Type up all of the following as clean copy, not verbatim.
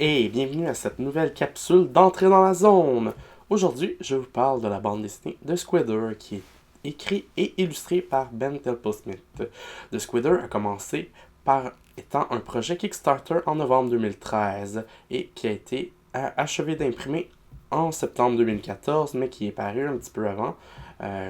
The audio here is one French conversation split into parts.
Et bienvenue à cette nouvelle capsule d'entrée dans la zone. Aujourd'hui, je vous parle de la bande dessinée The Squidder qui est écrite et illustrée par Ben Temple-Smith. The Squidder a commencé par étant un projet Kickstarter en novembre 2013 et qui a été achevé d'imprimer en septembre 2014, mais qui est paru un petit peu avant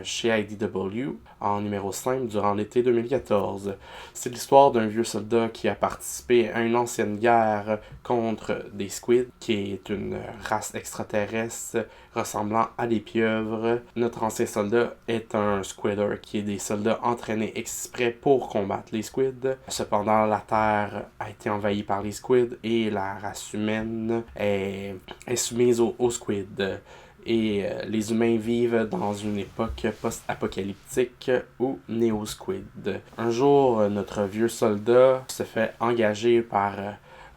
chez IDW en numéro 5 durant l'été 2014. C'est l'histoire d'un vieux soldat qui a participé à une ancienne guerre contre des squids, qui est une race extraterrestre ressemblant à des pieuvres. Notre ancien soldat est un squidder, qui est des soldats entraînés exprès pour combattre les squids. Cependant, la Terre a été envahie par les squids et la race humaine est soumise aux squids. Et les humains vivent dans une époque post-apocalyptique ou néo-squid. Un jour, notre vieux soldat se fait engager par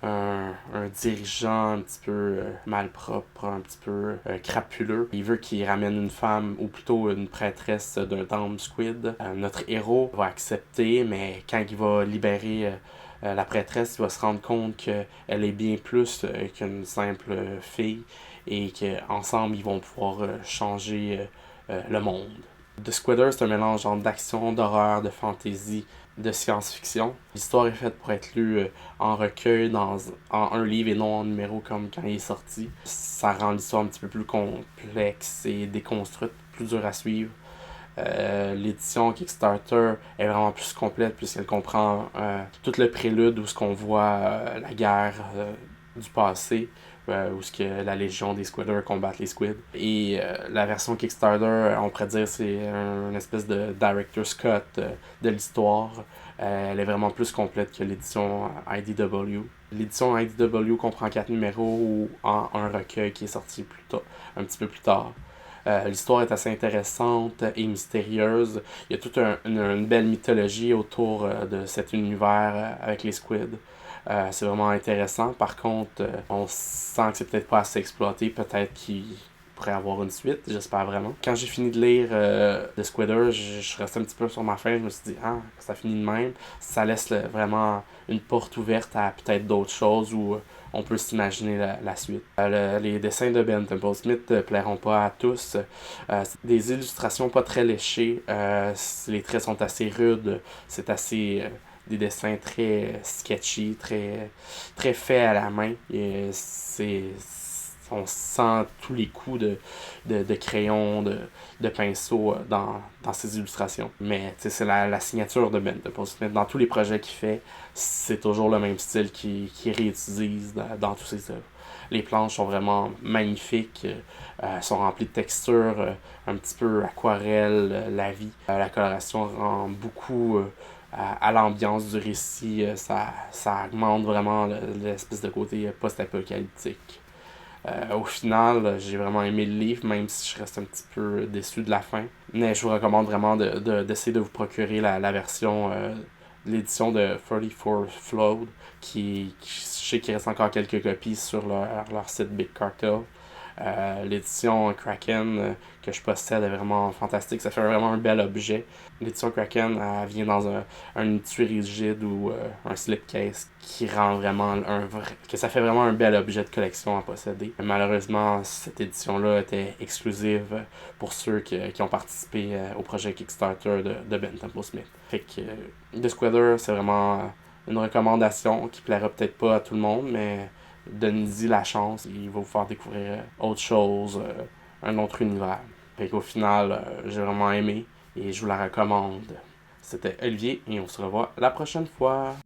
un dirigeant un petit peu malpropre, un petit peu crapuleux. Il veut qu'il ramène une femme, ou plutôt une prêtresse d'un temple squid. Notre héros va accepter, mais quand il va libérer la prêtresse, il va se rendre compte qu'elle est bien plus qu'une simple fille et qu'ensemble, ils vont pouvoir changer le monde. The Squidder, c'est un mélange d'action, d'horreur, de fantasy, de science-fiction. L'histoire est faite pour être lue en recueil, en un livre et non en numéro comme quand il est sorti. Ça rend l'histoire un petit peu plus complexe et déconstruite, plus dure à suivre. L'édition Kickstarter est vraiment plus complète puisqu'elle comprend tout le prélude où ce qu'on voit la guerre du passé, où ce que la Légion des Squidders combattent les squids. Et la version Kickstarter, on pourrait dire, c'est une espèce de director's cut de l'histoire. Elle est vraiment plus complète que l'édition IDW. L'édition IDW comprend 4 numéros ou en un recueil qui est sorti un petit peu plus tard. L'histoire est assez intéressante et mystérieuse. Il y a toute une belle mythologie autour de cet univers avec les squids. C'est vraiment intéressant. Par contre, on sent que c'est peut-être pas assez exploité. Peut-être qu'il pourrait avoir une suite, j'espère vraiment. Quand j'ai fini de lire The Squidder, je restais un petit peu sur ma fin. Je me suis dit, ça finit de même. Ça laisse vraiment une porte ouverte à peut-être d'autres choses où on peut s'imaginer la suite. Les dessins de Ben Temple-Smith ne plairont pas à tous. C'est des illustrations pas très léchées. Les traits sont assez rudes. C'est assez des dessins très sketchy, très faits à la main. Et on sent tous les coups de crayon, de pinceau dans ces illustrations. Mais c'est la signature de Ben Temple-Smith. Dans tous les projets qu'il fait, c'est toujours le même style qu'il réutilise dans tous ses œuvres. Les planches sont vraiment magnifiques, sont remplies de textures, un petit peu aquarelle, la vie. La coloration rend beaucoup à l'ambiance du récit. Ça augmente vraiment l'espèce de côté post-apocalyptique. Au final, j'ai vraiment aimé le livre, même si je reste un petit peu déçu de la fin. Mais je vous recommande vraiment d'essayer de vous procurer la version, l'édition de 34 Flood, je sais qu'il reste encore quelques copies sur leur site Big Cartel. L'édition Kraken que je possède est vraiment fantastique. Ça fait vraiment un bel objet. L'édition Kraken elle vient dans un étui rigide ou un slipcase qui rend vraiment que ça fait vraiment un bel objet de collection à posséder. Malheureusement, cette édition-là était exclusive pour ceux qui ont participé au projet Kickstarter de Ben Temple-Smith. Fait que The Squidder, c'est vraiment une recommandation qui plaira peut-être pas à tout le monde, mais donnez-y la chance, il va vous faire découvrir autre chose, un autre univers. Fait qu'au final, j'ai vraiment aimé et je vous la recommande. C'était Olivier et on se revoit la prochaine fois.